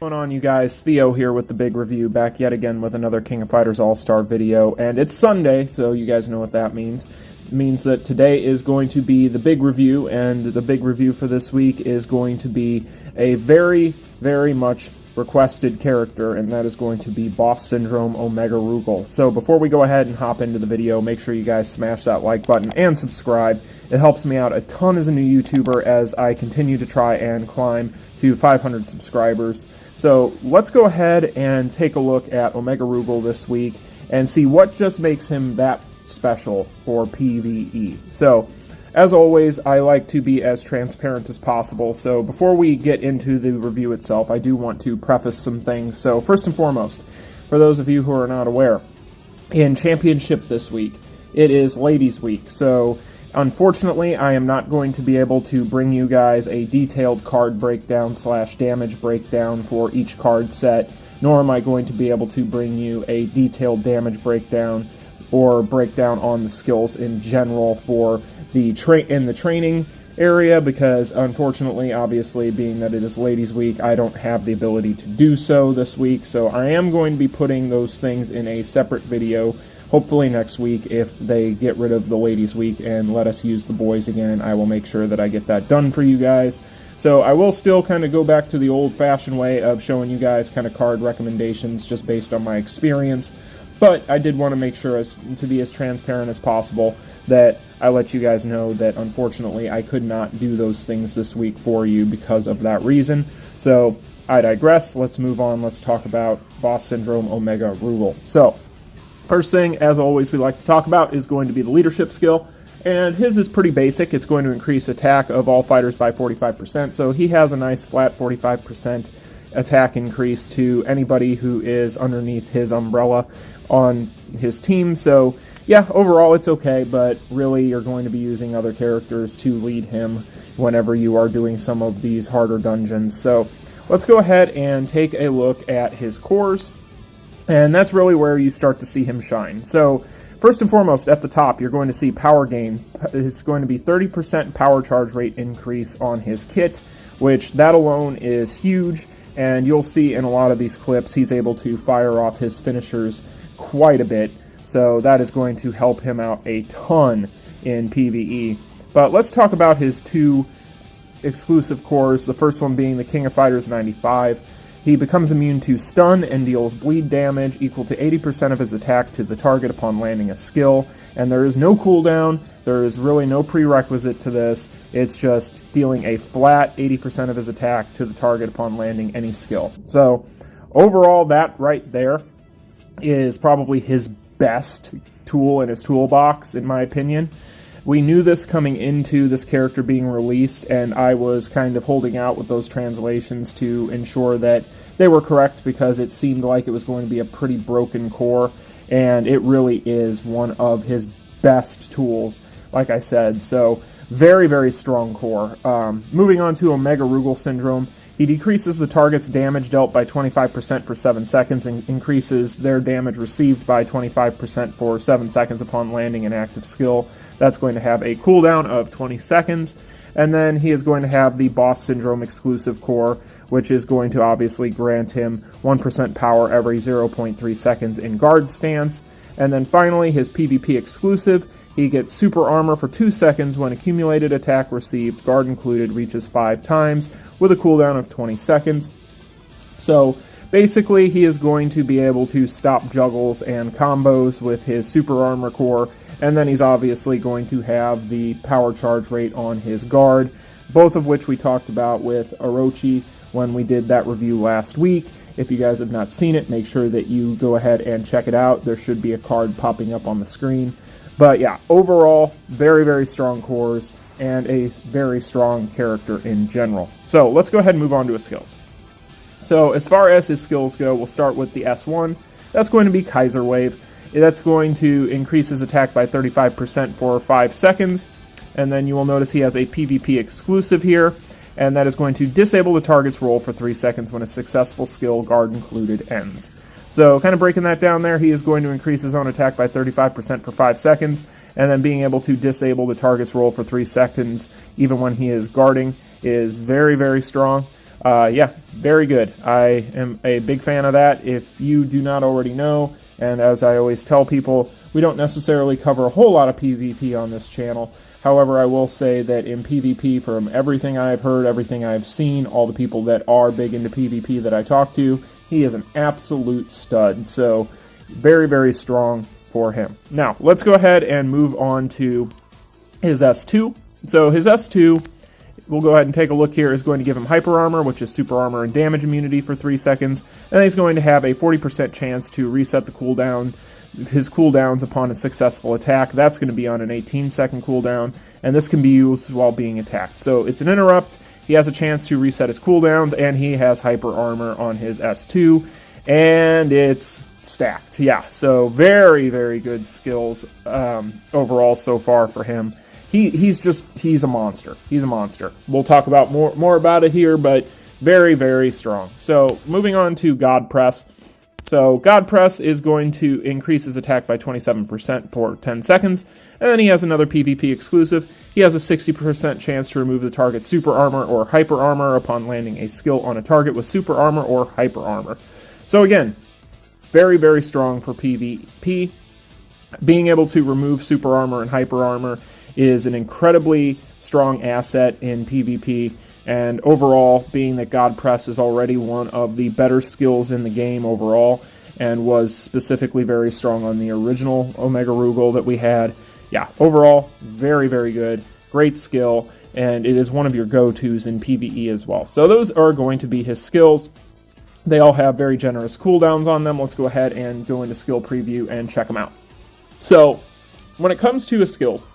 What's going on, you guys? Theo here with the big review, back yet again with another King of Fighters All-Star video, and it's Sunday, so you guys know what that means. It means that today is going to be the big review, and the big review for this week is going to be a very, very much requested character, and that is going to be Boss Syndrome Omega Rugal. So before we go ahead and hop into the video, make sure you guys smash that like button and subscribe. It helps me out a ton as a new YouTuber as I continue to try and climb to 500 subscribers. So let's go ahead and take a look at Omega Rugal this week and see what just makes him that special for PvE. So, as always, I like to be as transparent as possible, so before we get into the review itself, I do want to preface some things. So, first and foremost, for those of you who are not aware, in Championship this week, it is Ladies' Week, so unfortunately, I am not going to be able to bring you guys a detailed card breakdown / damage breakdown for each card set, nor am I going to be able to bring you a detailed damage breakdown or breakdown on the skills in general for the training area, because unfortunately, obviously, being that it is Ladies' Week, I don't have the ability to do so this week, so I am going to be putting those things in a separate video, hopefully next week. If they get rid of the Ladies' Week and let us use the boys again, I will make sure that I get that done for you guys. So I will still kind of go back to the old-fashioned way of showing you guys kind of card recommendations just based on my experience, but I did want to make sure to be as transparent as possible that I let you guys know that unfortunately I could not do those things this week for you because of that reason. So I digress. Let's move on. Let's talk about Boss Syndrome Omega Rugal. So first thing, as always, we like to talk about is going to be the leadership skill, and his is pretty basic. It's going to increase attack of all fighters by 45%, so he has a nice flat 45% attack increase to anybody who is underneath his umbrella on his team. So yeah, overall it's okay, but really you're going to be using other characters to lead him whenever you are doing some of these harder dungeons. So let's go ahead and take a look at his cores, and that's really where you start to see him shine. So first and foremost, at the top, you're going to see power gain. It's going to be 30% power charge rate increase on his kit, which that alone is huge, and you'll see in a lot of these clips he's able to fire off his finishers quite a bit, so that is going to help him out a ton in PvE. But let's talk about his two exclusive cores, the first one being the King of Fighters 95. He becomes immune to stun and deals bleed damage equal to 80% of his attack to the target upon landing a skill, and there is no cooldown. There is really no prerequisite to this. It's just dealing a flat 80% of his attack to the target upon landing any skill. So overall, that right there is probably his best tool in his toolbox, in my opinion. We knew this coming into this character being released, and I was kind of holding out with those translations to ensure that they were correct, because it seemed like it was going to be a pretty broken core, and it really is one of his best tools, like I said. So very, very strong core. Moving on to Omega Rugal Syndrome. He decreases the target's damage dealt by 25% for 7 seconds and increases their damage received by 25% for 7 seconds upon landing an active skill. That's going to have a cooldown of 20 seconds. And then he is going to have the Boss Syndrome exclusive core, which is going to obviously grant him 1% power every 0.3 seconds in guard stance. And then finally, his PvP exclusive. He gets super armor for 2 seconds when accumulated attack received, guard included, reaches 5 times with a cooldown of 20 seconds. So basically, he is going to be able to stop juggles and combos with his super armor core, and then he's obviously going to have the power charge rate on his guard, both of which we talked about with Orochi when we did that review last week. If you guys have not seen it, make sure that you go ahead and check it out. There should be a card popping up on the screen. But yeah, overall, very, very strong cores and a very strong character in general. So let's go ahead and move on to his skills. So as far as his skills go, we'll start with the S1. That's going to be Kaiser Wave. That's going to increase his attack by 35% for 5 seconds. And then you will notice he has a PvP exclusive here, and that is going to disable the target's roll for 3 seconds when a successful skill, guard included, ends. So kind of breaking that down there, he is going to increase his own attack by 35% for 5 seconds, and then being able to disable the target's roll for 3 seconds even when he is guarding is very, very strong. Yeah, very good. I am a big fan of that. If you do not already know, and as I always tell people, we don't necessarily cover a whole lot of PvP on this channel. However, I will say that in PvP, from everything I've heard, everything I've seen, all the people that are big into PvP that I talk to, he is an absolute stud. So, very, very strong for him. Now, let's go ahead and move on to his S2. So, his S2, we'll go ahead and take a look here, is going to give him Hyper Armor, which is super armor and damage immunity for 3 seconds. And then he's going to have a 40% chance to reset the cooldown, his cooldowns upon a successful attack. That's going to be on an 18-second cooldown, and this can be used while being attacked. So it's an interrupt. He has a chance to reset his cooldowns, and he has Hyper Armor on his S2, and it's stacked. Yeah, so very, very good skills overall so far for him. He's a monster. He's a monster. We'll talk about more about it here, but very, very strong. So moving on to God Press. So God Press is going to increase his attack by 27% for 10 seconds, and then he has another PvP exclusive. He has a 60% chance to remove the target's Super Armor or Hyper Armor upon landing a skill on a target with Super Armor or Hyper Armor. So again, very, very strong for PvP. Being able to remove Super Armor and Hyper Armor is an incredibly strong asset in PvP. And overall, being that God Press is already one of the better skills in the game overall, and was specifically very strong on the original Omega Rugal that we had. Yeah, overall, very, very good. Great skill, and it is one of your go-tos in PvE as well. So those are going to be his skills. They all have very generous cooldowns on them. Let's go ahead and go into skill preview and check them out. So, when it comes to his skills,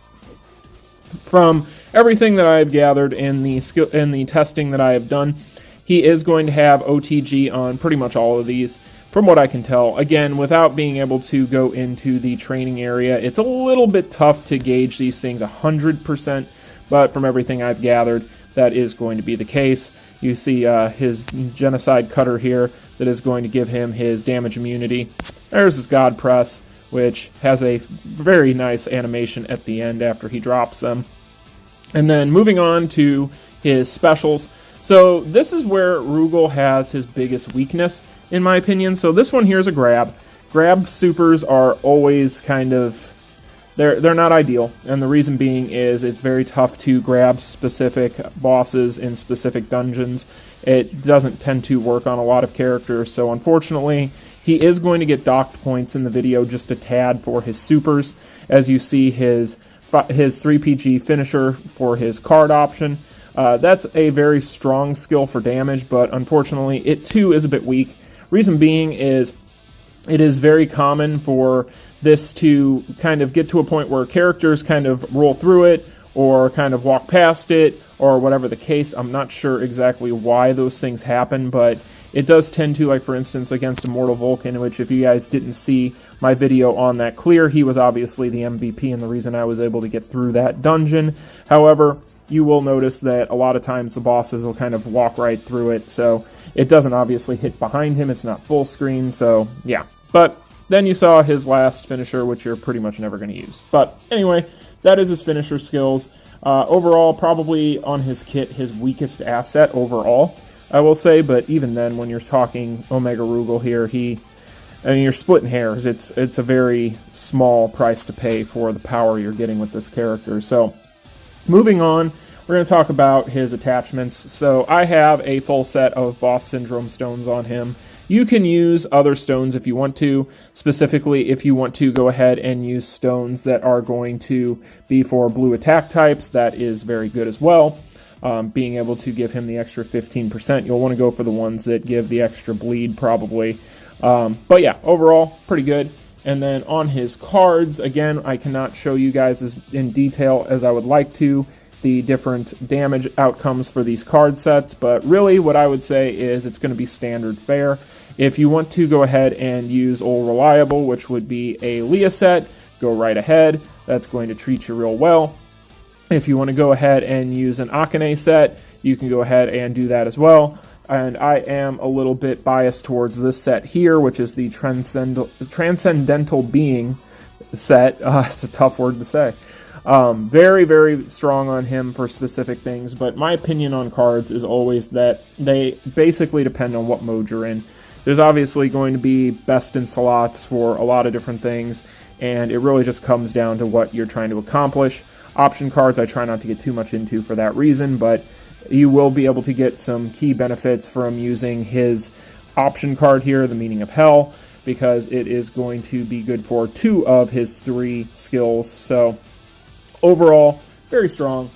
from everything that I've gathered in the testing that I have done, he is going to have OTG on pretty much all of these, from what I can tell. Again, without being able to go into the training area, it's a little bit tough to gauge these things 100%, but from everything I've gathered, that is going to be the case. You see his Genocide Cutter here that is going to give him his damage immunity. There's his God Press, which has a very nice animation at the end after he drops them. And then moving on to his specials. So this is where Rugal has his biggest weakness, in my opinion. So this one here is a grab. Grab supers are always kind of, they're not ideal. And the reason being is it's very tough to grab specific bosses in specific dungeons. It doesn't tend to work on a lot of characters. So unfortunately, he is going to get docked points in the video just a tad for his supers. As you see, his 3PG finisher for his card option. That's a very strong skill for damage, but unfortunately it too is a bit weak. Reason being is it is very common for this to kind of get to a point where characters kind of roll through it or kind of walk past it or whatever the case. I'm not sure exactly why those things happen, but it does tend to, like for instance, against Immortal Vulcan, which if you guys didn't see my video on that clear, he was obviously the MVP and the reason I was able to get through that dungeon. However, you will notice that a lot of times the bosses will kind of walk right through it, so it doesn't obviously hit behind him. It's not full screen, so yeah. But then you saw his last finisher, which you're pretty much never going to use. But anyway, that is his finisher skills. Overall, probably on his kit, his weakest asset overall, I will say, but even then, when you're talking Omega Rugal here, I mean, you're splitting hairs. It's a very small price to pay for the power you're getting with this character. So, moving on, we're going to talk about his attachments. So, I have a full set of Boss Syndrome stones on him. You can use other stones if you want to. Specifically, if you want to go ahead and use stones that are going to be for blue attack types, that is very good as well. Being able to give him the extra 15%. You'll want to go for the ones that give the extra bleed, probably. But yeah, overall, pretty good. And then on his cards, again, I cannot show you guys as in detail as I would like to the different damage outcomes for these card sets, but really what I would say is it's going to be standard fare. If you want to go ahead and use Old Reliable, which would be a Leah set, go right ahead. That's going to treat you real well. If you want to go ahead and use an Akane set, you can go ahead and do that as well. And I am a little bit biased towards this set here, which is the Transcendental Being set. It's a tough word to say. Very, very strong on him for specific things, but my opinion on cards is always that they basically depend on what mode you're in. There's obviously going to be best in slots for a lot of different things, and it really just comes down to what you're trying to accomplish. Option cards I try not to get too much into for that reason, but you will be able to get some key benefits from using his option card here, the Meaning of Hell, because it is going to be good for 2 of his 3 skills. So overall, very strong,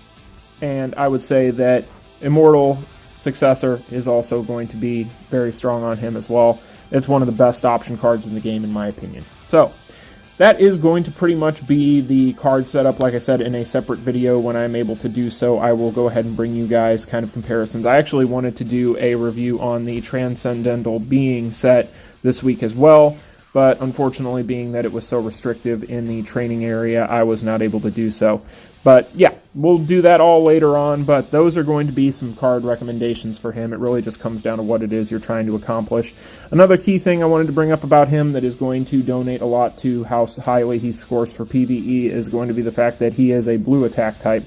and I would say that Immortal Successor is also going to be very strong on him as well. It's one of the best option cards in the game, in my opinion. So that is going to pretty much be the card setup. Like I said, in a separate video when I'm able to do so, I will go ahead and bring you guys kind of comparisons. I actually wanted to do a review on the Transcendental Being set this week as well, but unfortunately, being that it was so restrictive in the training area, I was not able to do so. But yeah, we'll do that all later on, but those are going to be some card recommendations for him. It really just comes down to what it is you're trying to accomplish. Another key thing I wanted to bring up about him that is going to donate a lot to how highly he scores for PvE is going to be the fact that he is a blue attack type.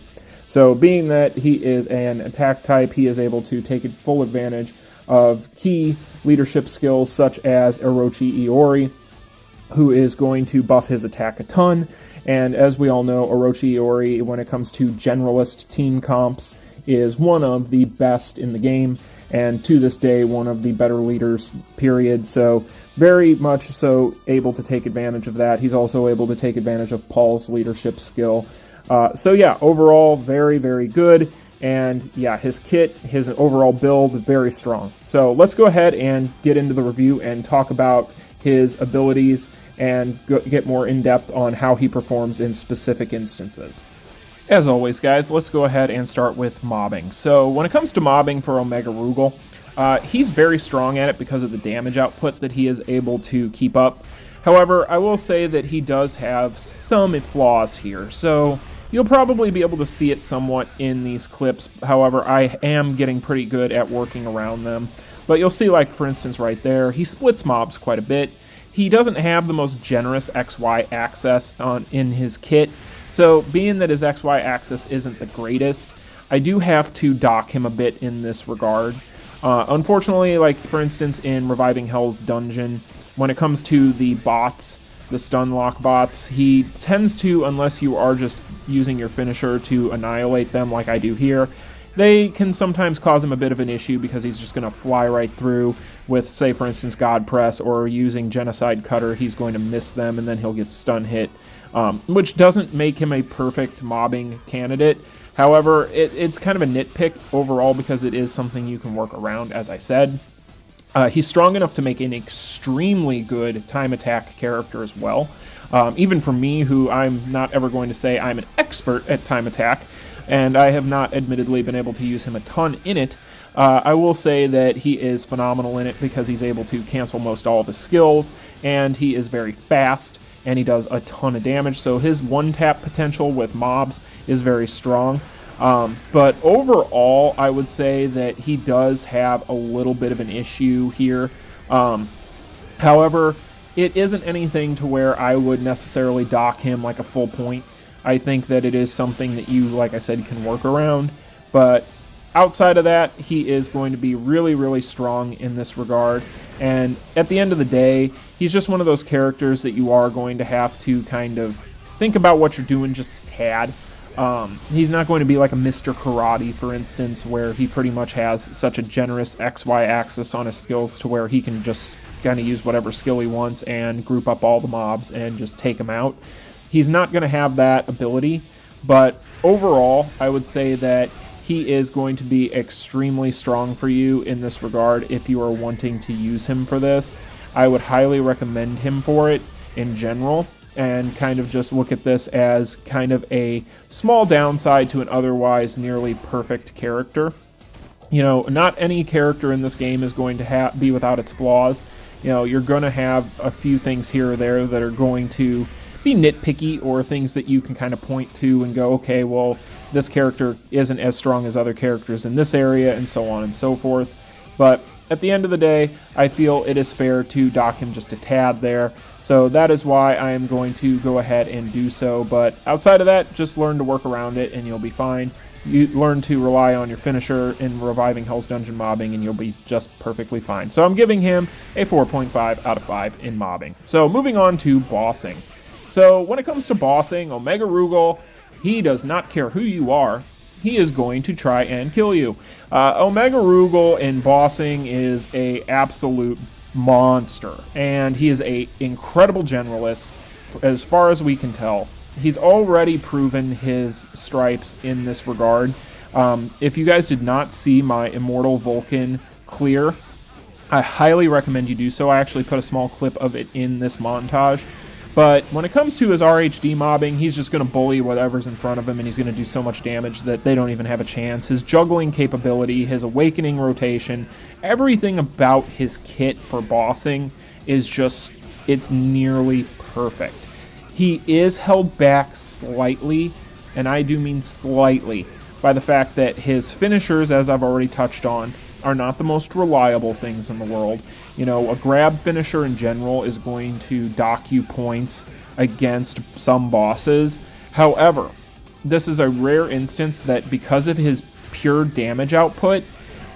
So being that he is an attack type, he is able to take full advantage of key leadership skills such as Orochi, who is going to buff his attack a ton. And as we all know, Orochi, when it comes to generalist team comps, is one of the best in the game, and to this day, one of the better leaders, period. So very much so able to take advantage of that. He's also able to take advantage of Paul's leadership skill. So yeah, overall, very, very good. And yeah, his kit, his overall build, very strong. So let's go ahead and get into the review and talk about his abilities and get more in-depth on how he performs in specific instances. As always, guys, let's go ahead and start with mobbing. So when it comes to mobbing for Omega Rugal, he's very strong at it because of the damage output that he is able to keep up. However, I will say that he does have some flaws here. So you'll probably be able to see it somewhat in these clips. However, I am getting pretty good at working around them. But you'll see, like, for instance, right there, he splits mobs quite a bit. He doesn't have the most generous XY axis in his kit. So being that his XY axis isn't the greatest, I do have to dock him a bit in this regard. Unfortunately, like, for instance, in Reviving Hell's Dungeon, when it comes to the bots, the stun lock bots, he tends to, unless you are just using your finisher to annihilate them like I do here, they can sometimes cause him a bit of an issue because he's just going to fly right through with, say, for instance, God Press or using Genocide Cutter. He's going to miss them and then he'll get stun hit, which doesn't make him a perfect mobbing candidate. However, it's kind of a nitpick overall because it is something you can work around, as I said. He's strong enough to make an extremely good time attack character as well. Even for me, who I'm not ever going to say I'm an expert at time attack, and I have not admittedly been able to use him a ton in it, I will say that he is phenomenal in it because he's able to cancel most all of his skills, and he is very fast, and he does a ton of damage, so his one-tap potential with mobs is very strong. But overall, I would say that he does have a little bit of an issue here. However, it isn't anything to where I would necessarily dock him like a full point. I think that it is something that you, like I said, can work around. But outside of that, he is going to be really, really strong in this regard. And at the end of the day, he's just one of those characters that you are going to have to kind of think about what you're doing just a tad. He's not going to be like a Mr. Karate, for instance, where he pretty much has such a generous XY axis on his skills to where he can just kind of use whatever skill he wants and group up all the mobs and just take them out. He's not going to have that ability, but overall, I would say that he is going to be extremely strong for you in this regard if you are wanting to use him for this. I would highly recommend him for it in general, and kind of just look at this as kind of a small downside to an otherwise nearly perfect character. You know, not any character in this game is going to be without its flaws. You know, you're going to have a few things here or there that are going to be nitpicky, or things that you can kind of point to and go, okay, well, this character isn't as strong as other characters in this area, and so on and so forth. But at the end of the day, I feel it is fair to dock him just a tad there. So that is why I am going to go ahead and do so. But outside of that, just learn to work around it and you'll be fine. You learn to rely on your finisher in reviving Hell's Dungeon mobbing and you'll be just perfectly fine. So I'm giving him a 4.5 out of 5 in mobbing. So moving on to bossing. So when it comes to bossing, Omega Rugal, he does not care who you are. He is going to try and kill you. Omega Rugal in bossing is a absolute monster, and he is a incredible generalist as far as we can tell. He's already proven his stripes in this regard. If you guys did not see my Immortal Vulcan clear, I highly recommend you do so. I actually put a small clip of it in this montage. But when it comes to his RHD mobbing, he's just going to bully whatever's in front of him, and he's going to do so much damage that they don't even have a chance. His juggling capability, his awakening rotation, everything about his kit for bossing is just, it's nearly perfect. He is held back slightly, and I do mean slightly, by the fact that his finishers, as I've already touched on, are not the most reliable things in the world. You know, a grab finisher in general is going to dock you points against some bosses. However, this is a rare instance that because of his pure damage output,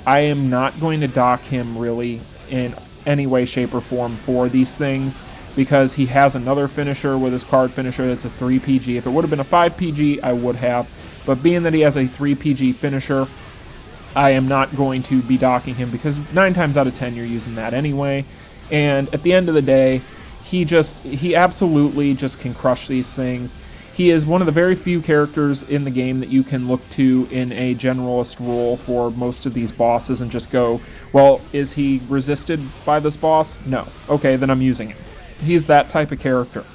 I am not going to dock him really in any way, shape, or form for these things, because he has another finisher with his card finisher that's a 3 PG. If it would have been a 5 PG, I would have. But being that he has a 3 PG finisher, I am not going to be docking him because 9 times out of 10 you're using that anyway. And at the end of the day, he absolutely just can crush these things. He is one of the very few characters in the game that you can look to in a generalist role for most of these bosses and just go, well, is he resisted by this boss? No. Okay, then I'm using him. He's that type of character.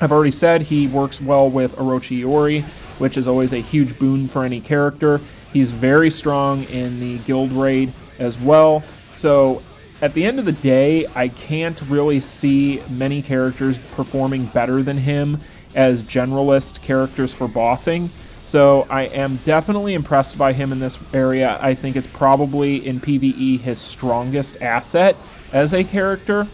I've already said he works well with Orochi Ori, which is always a huge boon for any character. He's very strong in the guild raid as well. So at the end of the day, I can't really see many characters performing better than him as generalist characters for bossing. So I am definitely impressed by him in this area. I think it's probably in PvE his strongest asset as a character.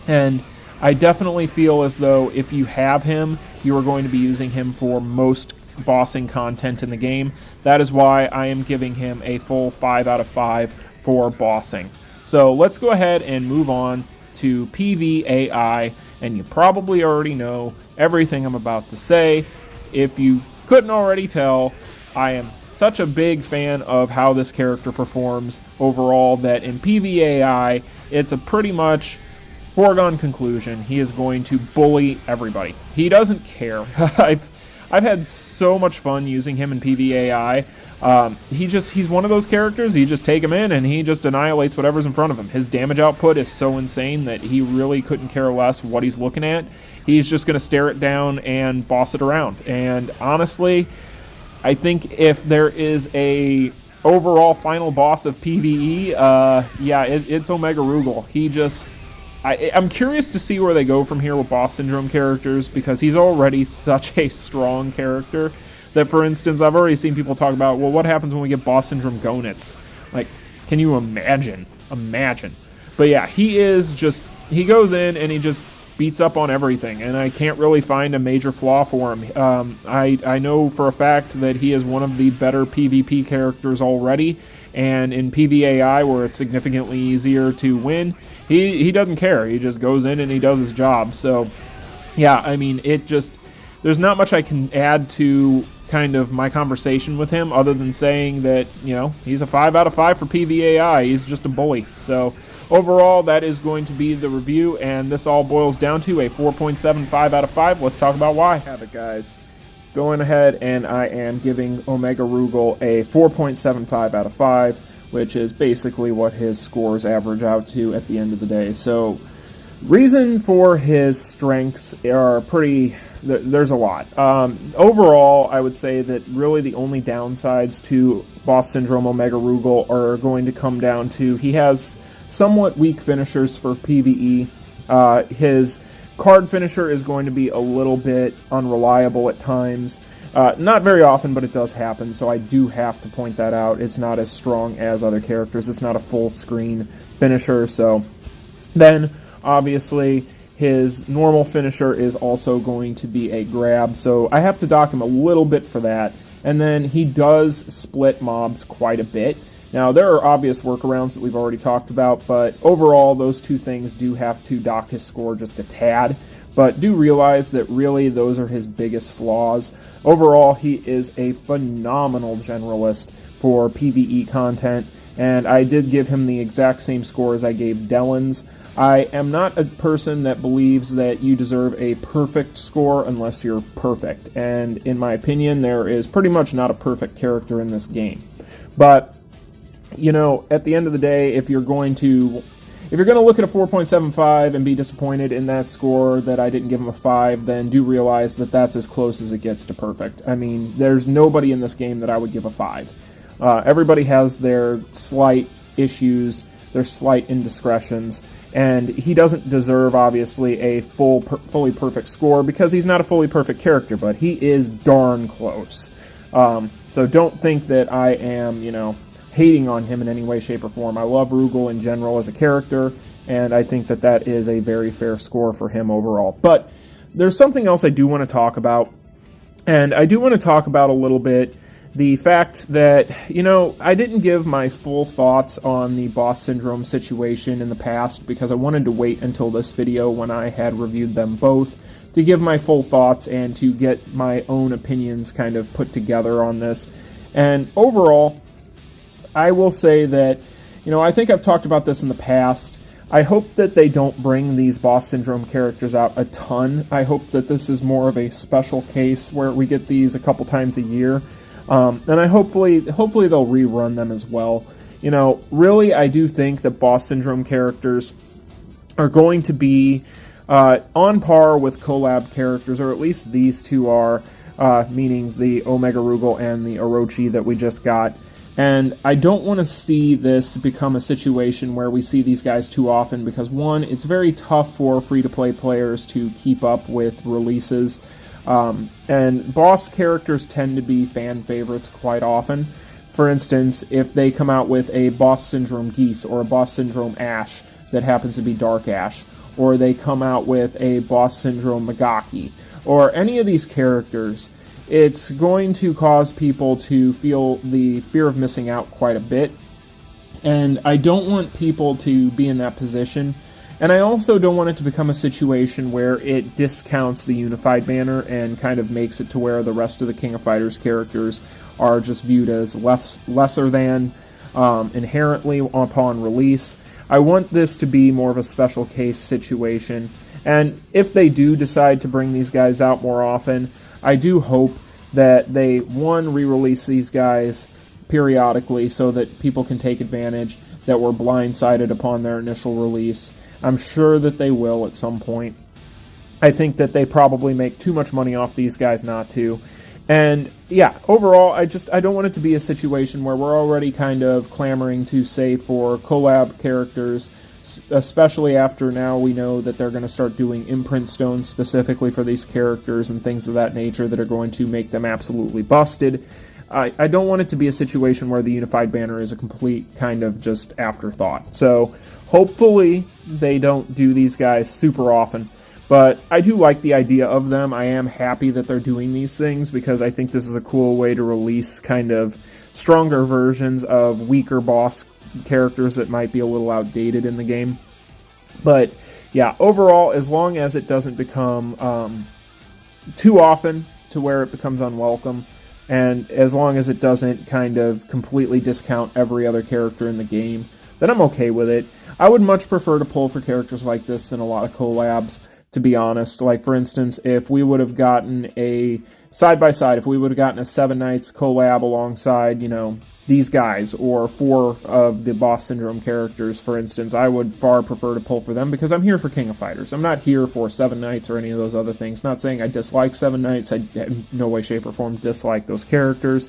And I definitely feel as though if you have him, you are going to be using him for most bossing content in the game. That is why I am giving him a full 5 out of 5 for bossing. So let's go ahead and move on to PvAI, and you probably already know everything I'm about to say. If you couldn't already tell, I am such a big fan of how this character performs overall that in PvAI, it's a pretty much foregone conclusion. He is going to bully everybody. He doesn't care. I've had so much fun using him in PvAI. He's one of those characters, you just take him in and he just annihilates whatever's in front of him. His damage output is so insane that he really couldn't care less what he's looking at. He's just going to stare it down and boss it around. And honestly, I think if there is a overall final boss of PvE, it's Omega Rugal. I'm curious to see where they go from here with boss syndrome characters, because he's already such a strong character that, for instance, I've already seen people talk about, well, what happens when we get boss syndrome Gonets? Like, can you imagine? But yeah, he goes in and he just beats up on everything, and I can't really find a major flaw for him. I know for a fact that he is one of the better PvP characters already, and in PvAI, where it's significantly easier to win, he doesn't care. He just goes in and he does his job. So, yeah, I mean, there's not much I can add to kind of my conversation with him other than saying that, you know, he's a 5 out of 5 for PvAI. He's just a bully. So, overall, that is going to be the review, and this all boils down to a 4.75 out of 5. Let's talk about why. Have it, guys. Going ahead, and I am giving Omega Rugal a 4.75 out of 5, which is basically what his scores average out to at the end of the day. So, reason for his strengths are there's a lot. Overall, I would say that really the only downsides to Boss Syndrome Omega Rugal are going to come down to he has somewhat weak finishers for PvE. His card finisher is going to be a little bit unreliable at times. Not very often, but it does happen, so I do have to point that out. It's not as strong as other characters. It's not a full screen finisher, so then obviously his normal finisher is also going to be a grab, so I have to dock him a little bit for that. And then he does split mobs quite a bit. Now, there are obvious workarounds that we've already talked about, but overall, those two things do have to dock his score just a tad. But do realize that really those are his biggest flaws. Overall, he is a phenomenal generalist for PvE content, and I did give him the exact same score as I gave Dellen's. I am not a person that believes that you deserve a perfect score unless you're perfect, and in my opinion, there is pretty much not a perfect character in this game. But, you know, at the end of the day, if you're going to look at a 4.75 and be disappointed in that score that I didn't give him a 5, then do realize that that's as close as it gets to perfect. I mean, there's nobody in this game that I would give a 5. Everybody has their slight issues, their slight indiscretions, and he doesn't deserve, obviously, a fully perfect score because he's not a fully perfect character, but he is darn close. So don't think that I am, you know, hating on him in any way, shape, or form. I love Rugal in general as a character, and I think that that is a very fair score for him overall. But there's something else I do want to talk about, and I do want to talk about a little bit the fact that, you know, I didn't give my full thoughts on the boss syndrome situation in the past because I wanted to wait until this video when I had reviewed them both to give my full thoughts and to get my own opinions kind of put together on this. And overall, I will say that, you know, I think I've talked about this in the past. I hope that they don't bring these boss syndrome characters out a ton. I hope that this is more of a special case where we get these a couple times a year. And I hopefully they'll rerun them as well. You know, really, I do think that boss syndrome characters are going to be on par with collab characters, or at least these two are, meaning the Omega Rugal and the Orochi that we just got. And I don't want to see this become a situation where we see these guys too often because, one, it's very tough for free-to-play players to keep up with releases. And boss characters tend to be fan favorites quite often. For instance, if they come out with a boss syndrome Geese or a boss syndrome Ash that happens to be Dark Ash, or they come out with a boss syndrome Magaki, or any of these characters, it's going to cause people to feel the fear of missing out quite a bit. And I don't want people to be in that position. And I also don't want it to become a situation where it discounts the unified banner and kind of makes it to where the rest of the King of Fighters characters are just viewed as lesser than inherently upon release. I want this to be more of a special case situation. And if they do decide to bring these guys out more often, I do hope that they, one, re-release these guys periodically so that people can take advantage that were blindsided upon their initial release. I'm sure that they will at some point. I think that they probably make too much money off these guys not to. And yeah, overall, I don't want it to be a situation where we're already kind of clamoring to say for collab characters, especially after now we know that they're going to start doing imprint stones specifically for these characters and things of that nature that are going to make them absolutely busted. I don't want it to be a situation where the unified banner is a complete kind of just afterthought. So hopefully they don't do these guys super often, but I do like the idea of them. I am happy that they're doing these things because I think this is a cool way to release kind of stronger versions of weaker boss characters that might be a little outdated in the game. But yeah, overall, as long as it doesn't become too often to where it becomes unwelcome, and as long as it doesn't kind of completely discount every other character in the game, then I'm okay with it. I would much prefer to pull for characters like this than a lot of collabs, to be honest. Like, for instance, if we would have gotten a side-by-side, if we would have gotten a 7 Knights collab alongside, you know, these guys, or 4 of the boss syndrome characters, for instance, I would far prefer to pull for them because I'm here for King of Fighters. I'm not here for 7 Knights or any of those other things. Not saying I dislike 7 Knights. I in no way, shape, or form dislike those characters.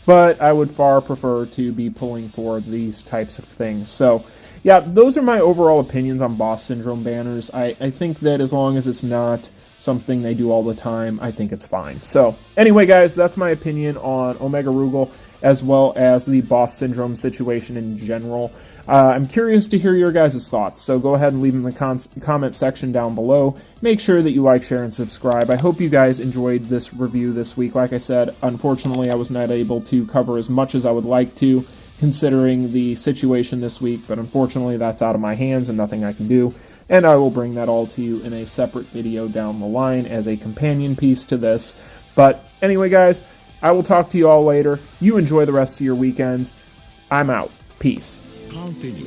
But I would far prefer to be pulling for these types of things. So, yeah, those are my overall opinions on boss syndrome banners. I think that as long as it's not something they do all the time, I think it's fine. So anyway, guys, that's my opinion on Omega Rugal as well as the boss syndrome situation in general. I'm curious to hear your guys' thoughts, so go ahead and leave them in the comment section down below. Make sure that you like, share, and subscribe. I hope you guys enjoyed this review this week. Like I said, unfortunately, I was not able to cover as much as I would like to, considering the situation this week, but unfortunately, that's out of my hands and nothing I can do. And I will bring that all to you in a separate video down the line as a companion piece to this. But anyway, guys, I will talk to you all later. You enjoy the rest of your weekends. I'm out. Peace. Continue.